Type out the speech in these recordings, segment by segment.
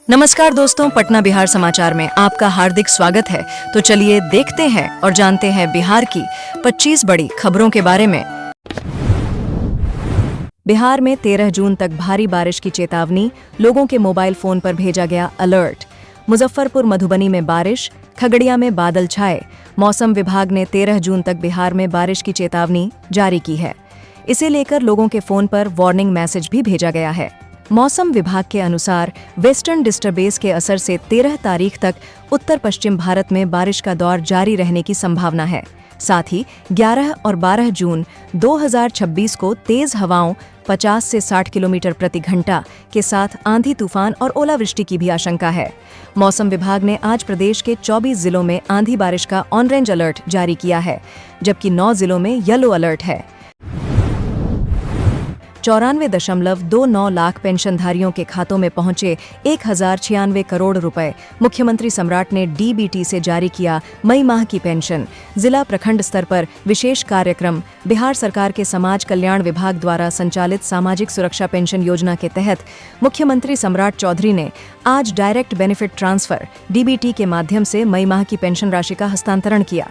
नमस्कार दोस्तों, पटना बिहार समाचार में आपका हार्दिक स्वागत है। तो चलिए देखते हैं और जानते हैं बिहार की 25 बड़ी खबरों के बारे में। बिहार में 13 जून तक भारी बारिश की चेतावनी, लोगों के मोबाइल फोन पर भेजा गया अलर्ट। मुजफ्फरपुर मधुबनी में बारिश, खगड़िया में बादल छाए। मौसम विभाग ने 13 जून तक बिहार में बारिश की चेतावनी जारी की है। इसे लेकर लोगों के फोन पर वार्निंग मैसेज भी भेजा गया है। मौसम विभाग के अनुसार वेस्टर्न डिस्टर्बेंस के असर से 13 तारीख तक उत्तर पश्चिम भारत में बारिश का दौर जारी रहने की संभावना है। साथ ही 11 और 12 जून 2026 को तेज हवाओं 50 से 60 किलोमीटर प्रति घंटा के साथ आंधी तूफान और ओलावृष्टि की भी आशंका है। मौसम विभाग ने आज प्रदेश के 24 जिलों में आंधी बारिश का ऑरेंज अलर्ट जारी किया है, जबकि 9 जिलों में येलो अलर्ट है। 94.29 लाख पेंशनधारियों के खातों में पहुंचे 1096 करोड़ रुपए। मुख्यमंत्री सम्राट ने डीबीटी से जारी किया मई माह की पेंशन। जिला प्रखंड स्तर पर विशेष कार्यक्रम। बिहार सरकार के समाज कल्याण विभाग द्वारा संचालित सामाजिक सुरक्षा पेंशन योजना के तहत मुख्यमंत्री सम्राट चौधरी ने आज डायरेक्ट बेनिफिट ट्रांसफर डीबीटी के माध्यम से मई माह की पेंशन राशि का हस्तांतरण किया।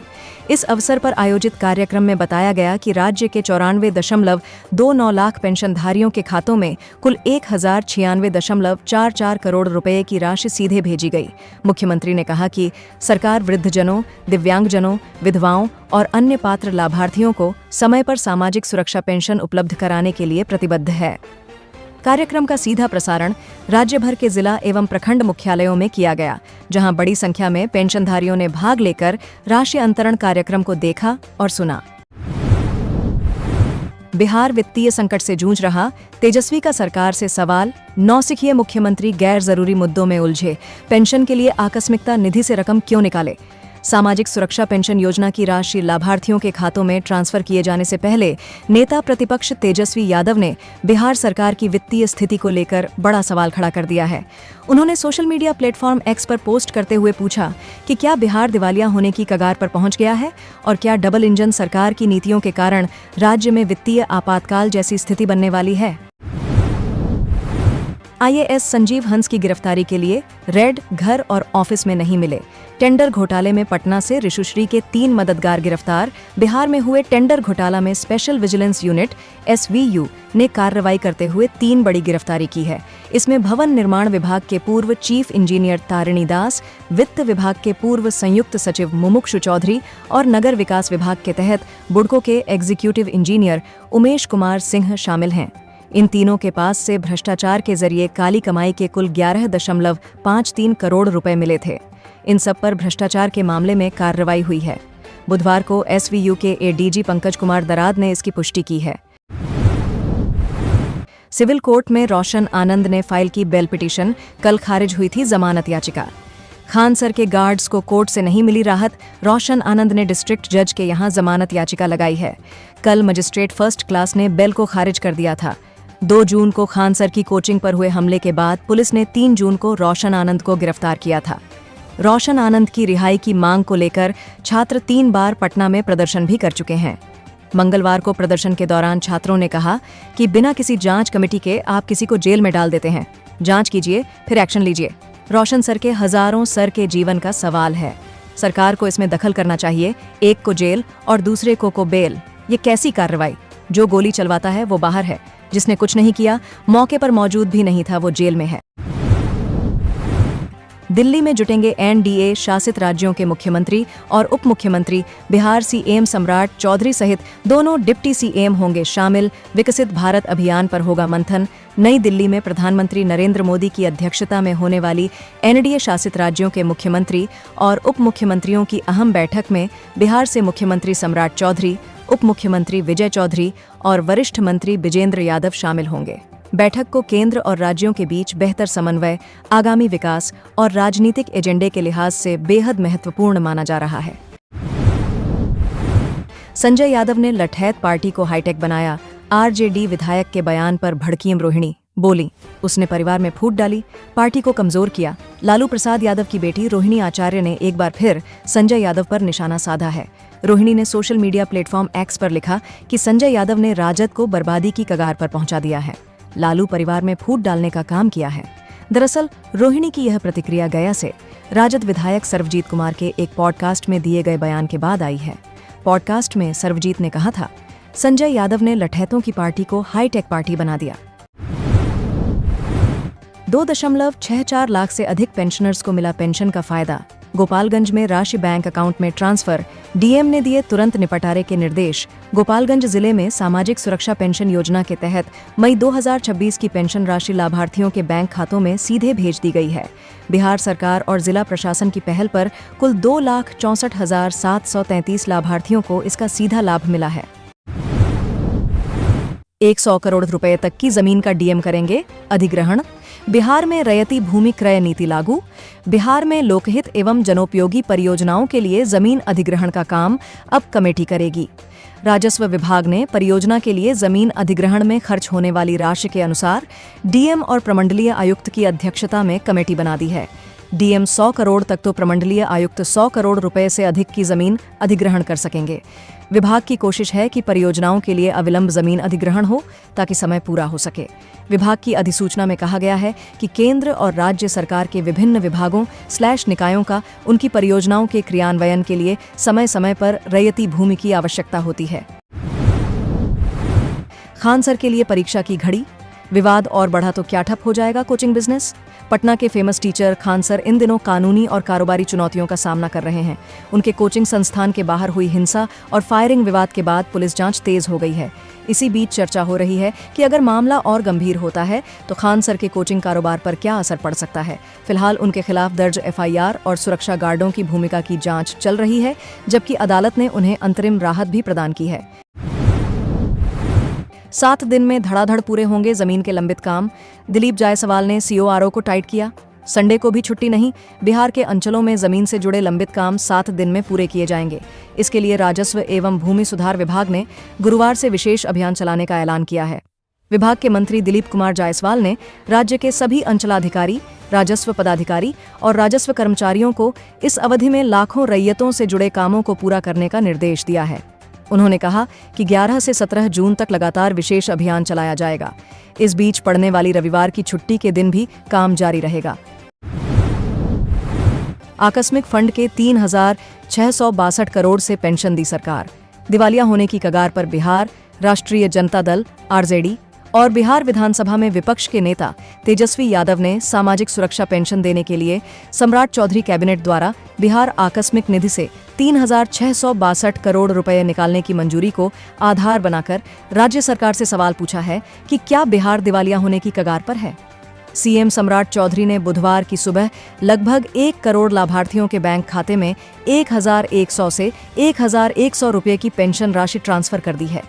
इस अवसर पर आयोजित कार्यक्रम में बताया गया कि राज्य के 94.29 लाख पेंशनधारियों के खातों में कुल 1096.44 करोड़ रुपए की राशि सीधे भेजी गई। मुख्यमंत्री ने कहा कि सरकार वृद्धजनों, दिव्यांगजनों, विधवाओं और अन्य पात्र लाभार्थियों को समय पर सामाजिक सुरक्षा पेंशन उपलब्ध कराने के लिए प्रतिबद्ध है। कार्यक्रम का सीधा प्रसारण राज्य भर के जिला एवं प्रखंड मुख्यालयों में किया गया, जहां बड़ी संख्या में पेंशनधारियों ने भाग लेकर राशि अंतरण कार्यक्रम को देखा और सुना। बिहार वित्तीय संकट से जूझ रहा, तेजस्वी का सरकार से सवाल। नौसिखिए मुख्यमंत्री गैर जरूरी मुद्दों में उलझे, पेंशन के लिए आकस्मिकता निधि से रकम क्यों निकाले। सामाजिक सुरक्षा पेंशन योजना की राशि लाभार्थियों के खातों में ट्रांसफर किए जाने से पहले नेता प्रतिपक्ष तेजस्वी यादव ने बिहार सरकार की वित्तीय स्थिति को लेकर बड़ा सवाल खड़ा कर दिया है। उन्होंने सोशल मीडिया प्लेटफॉर्म एक्स पर पोस्ट करते हुए पूछा कि क्या बिहार दिवालिया होने की कगार पर पहुंच गया है और क्या डबल इंजन सरकार की नीतियों के कारण राज्य में वित्तीय आपातकाल जैसी स्थिति बनने वाली है। आईएएस संजीव हंस की गिरफ्तारी के लिए रेड घर और ऑफिस में नहीं मिले। टेंडर घोटाले में पटना से ऋषुश्री के 3 मददगार गिरफ्तार। बिहार में हुए टेंडर घोटाला में स्पेशल विजिलेंस यूनिट एसवीयू ने कार्रवाई करते हुए 3 बड़ी गिरफ्तारी की है। इसमें भवन निर्माण विभाग के पूर्व चीफ इंजीनियर तारिणी दास, वित्त विभाग के पूर्व संयुक्त सचिव मुमुक्षु चौधरी और नगर विकास विभाग के तहत बुडको के एग्जीक्यूटिव इंजीनियर उमेश कुमार सिंह शामिल हैं। इन तीनों के पास से भ्रष्टाचार के जरिए काली कमाई के कुल 11.53 करोड़ रुपए मिले थे। इन सब पर भ्रष्टाचार के मामले में कार्रवाई हुई है। बुधवार को एसवीयू के एडीजी पंकज कुमार दराद ने इसकी पुष्टि की है। सिविल कोर्ट में रोशन आनंद ने फाइल की बेल पिटीशन, कल खारिज हुई थी जमानत याचिका। खान सर के गार्ड्स को कोर्ट से नहीं मिली राहत, रोशन आनंद ने डिस्ट्रिक्ट जज के यहां जमानत याचिका लगाई है। कल मजिस्ट्रेट फर्स्ट क्लास ने बेल को खारिज कर दिया था। 2 जून को खान सर की कोचिंग पर हुए हमले के बाद पुलिस ने 3 जून को रोशन आनंद को गिरफ्तार किया था। रोशन आनंद की रिहाई की मांग को लेकर छात्र 3 बार पटना में प्रदर्शन भी कर चुके हैं। मंगलवार को प्रदर्शन के दौरान छात्रों ने कहा कि बिना किसी जांच कमेटी के आप किसी को जेल में डाल देते हैं, जांच कीजिए फिर एक्शन लीजिए। रोशन सर के हजारों सर के जीवन का सवाल है, सरकार को इसमें दखल करना चाहिए। एक को जेल और दूसरे को बेल, ये कैसी कार्रवाई। जो गोली चलवाता है वो बाहर है, जिसने कुछ नहीं किया, मौके पर मौजूद भी नहीं था, वो जेल में है। दिल्ली में जुटेंगे एनडीए शासित राज्यों के मुख्यमंत्री और उप मुख्यमंत्री। बिहार सीएम सम्राट चौधरी सहित दोनों डिप्टी सीएम होंगे शामिल। विकसित भारत अभियान पर होगा मंथन। नई दिल्ली में प्रधानमंत्री नरेंद्र मोदी की अध्यक्षता में होने वाली एनडीए शासित राज्यों के मुख्यमंत्री और उप मुख्यमंत्रियों की अहम बैठक में बिहार से मुख्यमंत्री सम्राट चौधरी, उप मुख्यमंत्री विजय चौधरी और वरिष्ठ मंत्री विजेंद्र यादव शामिल होंगे। बैठक को केंद्र और राज्यों के बीच बेहतर समन्वय, आगामी विकास और राजनीतिक एजेंडे के लिहाज से बेहद महत्वपूर्ण माना जा रहा है। संजय यादव ने लठैत पार्टी को हाईटेक बनाया। आरजेडी विधायक के बयान पर भड़कीं रोहिणी, बोली उसने परिवार में फूट डाली, पार्टी को कमजोर किया। लालू प्रसाद यादव की बेटी रोहिणी आचार्य ने एक बार फिर संजय यादव पर निशाना साधा है। रोहिणी ने सोशल मीडिया प्लेटफॉर्म एक्स पर लिखा कि संजय यादव ने राजद को बर्बादी की कगार पर पहुंचा दिया है, लालू परिवार में फूट डालने का काम किया है। दरअसल रोहिणी की यह प्रतिक्रिया गया से राजद विधायक सर्वजीत कुमार के एक पॉडकास्ट में दिए गए बयान के बाद आई है। पॉडकास्ट में सर्वजीत ने कहा था, संजय यादव ने लठैतों की पार्टी को हाईटेक पार्टी बना दिया। 2.64 लाख से अधिक पेंशनर्स को मिला पेंशन का फायदा। गोपालगंज में राशि बैंक अकाउंट में ट्रांसफर, डीएम ने दिए तुरंत निपटारे के निर्देश। गोपालगंज जिले में सामाजिक सुरक्षा पेंशन योजना के तहत मई 2026 की पेंशन राशि लाभार्थियों के बैंक खातों में सीधे भेज दी गई है। बिहार सरकार और जिला प्रशासन की पहल पर कुल 2,64,733 लाभार्थियों को इसका सीधा लाभ मिला है। 100 करोड़ रुपए तक की जमीन का डीएम करेंगे अधिग्रहण। बिहार में रैयती भूमि क्रय नीति लागू। बिहार में लोकहित एवं जनोपयोगी परियोजनाओं के लिए जमीन अधिग्रहण का काम अब कमेटी करेगी। राजस्व विभाग ने परियोजना के लिए जमीन अधिग्रहण में खर्च होने वाली राशि के अनुसार डीएम और प्रमंडलीय आयुक्त की अध्यक्षता में कमेटी बना दी है। डीएम 100 करोड़ तक तो प्रमंडलीय आयुक्त 100 करोड़ रुपए से अधिक की जमीन अधिग्रहण कर सकेंगे। विभाग की कोशिश है कि परियोजनाओं के लिए अविलंब जमीन अधिग्रहण हो ताकि समय पूरा हो सके। विभाग की अधिसूचना में कहा गया है कि केंद्र और राज्य सरकार के विभिन्न विभागों/निकायों का उनकी परियोजनाओं के क्रियान्वयन के लिए समय समय पर रैयती भूमि की आवश्यकता होती है। खान सर के लिए परीक्षा की घड़ी, विवाद और बढ़ा तो क्या ठप हो जाएगा कोचिंग बिजनेस। पटना के फेमस टीचर खान सर इन दिनों कानूनी और कारोबारी चुनौतियों का सामना कर रहे हैं। उनके कोचिंग संस्थान के बाहर हुई हिंसा और फायरिंग विवाद के बाद पुलिस जांच तेज हो गई है। इसी बीच चर्चा हो रही है कि अगर मामला और गंभीर होता है तो खान सर के कोचिंग कारोबार पर क्या असर पड़ सकता है। फिलहाल उनके खिलाफ दर्ज एफआईआर और सुरक्षा गार्डों की भूमिका की जांच चल रही है, जबकि अदालत ने उन्हें अंतरिम राहत भी प्रदान की है। 7 दिन में धड़ाधड़ पूरे होंगे जमीन के लंबित काम। दिलीप जायसवाल ने सीओआरओ को टाइट किया। संडे को भी छुट्टी नहीं। बिहार के अंचलों में जमीन से जुड़े लंबित काम 7 दिन में पूरे किए जाएंगे। इसके लिए राजस्व एवं भूमि सुधार विभाग ने गुरुवार से विशेष अभियान चलाने का ऐलान किया है। विभाग के मंत्री दिलीप कुमार जायसवाल ने राज्य के सभी अंचलाधिकारी, राजस्व पदाधिकारी और राजस्व कर्मचारियों को इस अवधि में लाखों रैयतों से जुड़े कामों को पूरा करने का निर्देश दिया है। उन्होंने कहा कि 11 से 17 जून तक लगातार विशेष अभियान चलाया जाएगा। इस बीच पड़ने वाली रविवार की छुट्टी के दिन भी काम जारी रहेगा। आकस्मिक फंड के 3,662 करोड़ से पेंशन दी सरकार। दिवालिया होने की कगार पर बिहार। राष्ट्रीय जनता दल आरजेडी और बिहार विधानसभा में विपक्ष के नेता तेजस्वी यादव ने सामाजिक सुरक्षा पेंशन देने के लिए सम्राट चौधरी कैबिनेट द्वारा बिहार आकस्मिक निधि से 3,662 करोड़ रुपए निकालने की मंजूरी को आधार बनाकर राज्य सरकार से सवाल पूछा है कि क्या बिहार दिवालिया होने की कगार पर है। सीएम सम्राट चौधरी ने बुधवार की सुबह लगभग 1 करोड़ लाभार्थियों के बैंक खाते में 1,100 से 1,100 रुपये की पेंशन राशि ट्रांसफर कर दी है।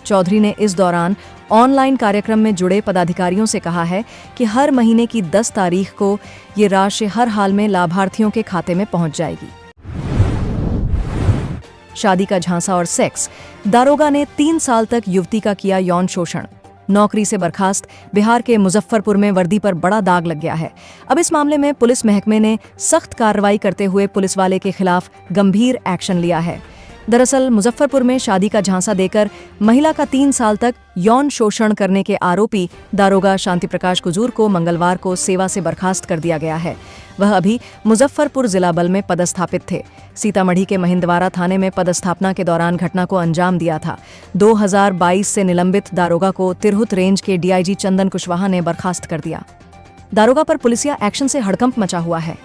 चौधरी ने इस दौरान ऑनलाइन कार्यक्रम में जुड़े पदाधिकारियों से कहा है कि हर महीने की 10 तारीख को ये राशि हर हाल में लाभार्थियों के खाते में पहुंच जाएगी। शादी का झांसा और सेक्स, दारोगा ने 3 साल तक युवती का किया यौन शोषण। नौकरी से बर्खास्त। बिहार के मुजफ्फरपुर में वर्दी पर बड़ा दाग लग गया है। अब इस मामले में पुलिस महकमे ने सख्त कार्रवाई करते हुए पुलिस वाले के खिलाफ गंभीर एक्शन लिया है। दरअसल मुजफ्फरपुर में शादी का झांसा देकर महिला का 3 साल तक यौन शोषण करने के आरोपी दारोगा शांति प्रकाश कुजूर को मंगलवार को सेवा से बर्खास्त कर दिया गया है। वह अभी मुजफ्फरपुर जिला बल में पदस्थापित थे। सीतामढ़ी के महिंदवारा थाने में पदस्थापना के दौरान घटना को अंजाम दिया था। 2022 से निलंबित दारोगा को तिरहुत रेंज के डीआईजी चंदन कुशवाहा ने बर्खास्त कर दिया। दारोगा पर पुलिसिया एक्शन से हड़कंप मचा हुआ है।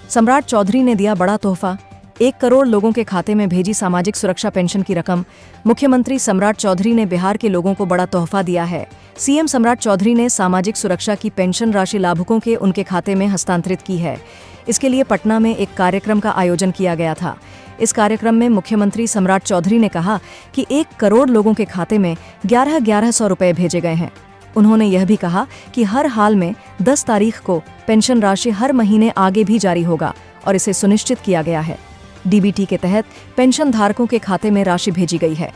सम्राट चौधरी ने दिया बड़ा तोहफा। 1 करोड़ लोगों के खाते में भेजी सामाजिक सुरक्षा पेंशन की रकम। मुख्यमंत्री सम्राट चौधरी ने बिहार के लोगों को बड़ा तोहफा दिया है। सीएम सम्राट चौधरी ने सामाजिक सुरक्षा की पेंशन राशि लाभुकों के उनके खाते में हस्तांतरित की है। इसके लिए पटना में एक कार्यक्रम का आयोजन किया गया था। इस कार्यक्रम में मुख्यमंत्री सम्राट चौधरी ने कहा कि 1 करोड़ लोगों के खाते में 1100 रुपए भेजे गए हैं। उन्होंने यह भी कहा कि हर हाल में 10 तारीख को पेंशन राशि हर महीने आगे भी जारी होगा और इसे सुनिश्चित किया गया है। डीबीटी के तहत पेंशन धारकों के खाते में राशि भेजी गई है।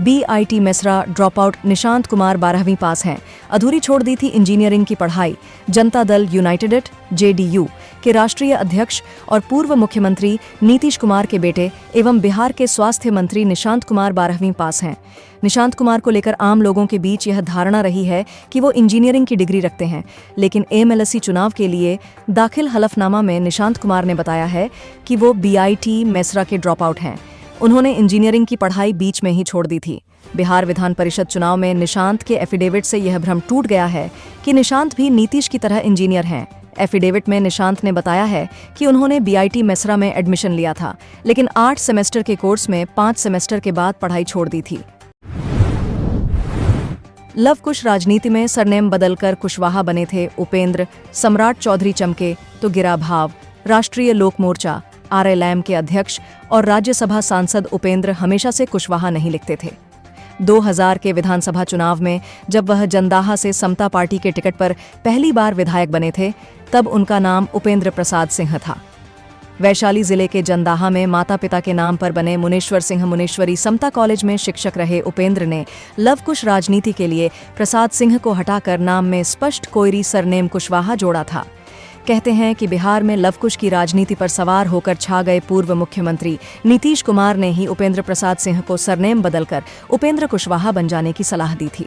BIT मेसरा ड्रॉपआउट निशांत कुमार 12वीं पास हैं। अधूरी छोड़ दी थी इंजीनियरिंग की पढ़ाई। जनता दल यूनाइटेड JDU के राष्ट्रीय अध्यक्ष और पूर्व मुख्यमंत्री नीतीश कुमार के बेटे एवं बिहार के स्वास्थ्य मंत्री निशांत कुमार 12वीं पास हैं। निशांत कुमार को लेकर आम लोगों के बीच यह धारणा रही है कि वो इंजीनियरिंग की डिग्री रखते हैं, लेकिन MLSE चुनाव के लिए दाखिल हलफनामा में निशांत कुमार ने बताया है कि वो BIT मेसरा के ड्रॉप आउट हैं। उन्होंने इंजीनियरिंग की पढ़ाई बीच में ही छोड़ दी थी। बिहार विधान परिषद चुनाव में निशांत के एफिडेविट से यह भ्रम टूट गया है कि निशांत भी नीतीश की तरह इंजीनियर हैं। एफिडेविट में निशांत ने बताया है कि उन्होंने BIT मेसरा में एडमिशन लिया था, लेकिन 8 सेमेस्टर के कोर्स में 5 सेमेस्टर के बाद पढ़ाई छोड़ दी थी। लव कुश राजनीति में सरनेम बदलकर कुशवाहा बने थे उपेंद्र। सम्राट चौधरी चमके तो गिरा भाव। राष्ट्रीय लोक मोर्चा RLM के अध्यक्ष और राज्यसभा सांसद उपेंद्र हमेशा से कुशवाहा नहीं लिखते थे। 2000 के विधानसभा चुनाव में जब वह जंदाहा से समता पार्टी के टिकट पर पहली बार विधायक बने थे, तब उनका नाम उपेंद्र प्रसाद सिंह था। वैशाली जिले के जंदाहा में माता पिता के नाम पर बने मुनेश्वर सिंह मुनेश्वरी समता कॉलेज में शिक्षक रहे उपेंद्र ने लवकुश राजनीति के लिए प्रसाद सिंह को हटाकर नाम में स्पष्ट कोयरी सरनेम कुशवाहा जोड़ा था। कहते हैं कि बिहार में लवकुश की राजनीति पर सवार होकर छा गए पूर्व मुख्यमंत्री नीतीश कुमार ने ही उपेंद्र प्रसाद सिंह को सरनेम बदलकर उपेंद्र कुशवाहा बन जाने की सलाह दी थी।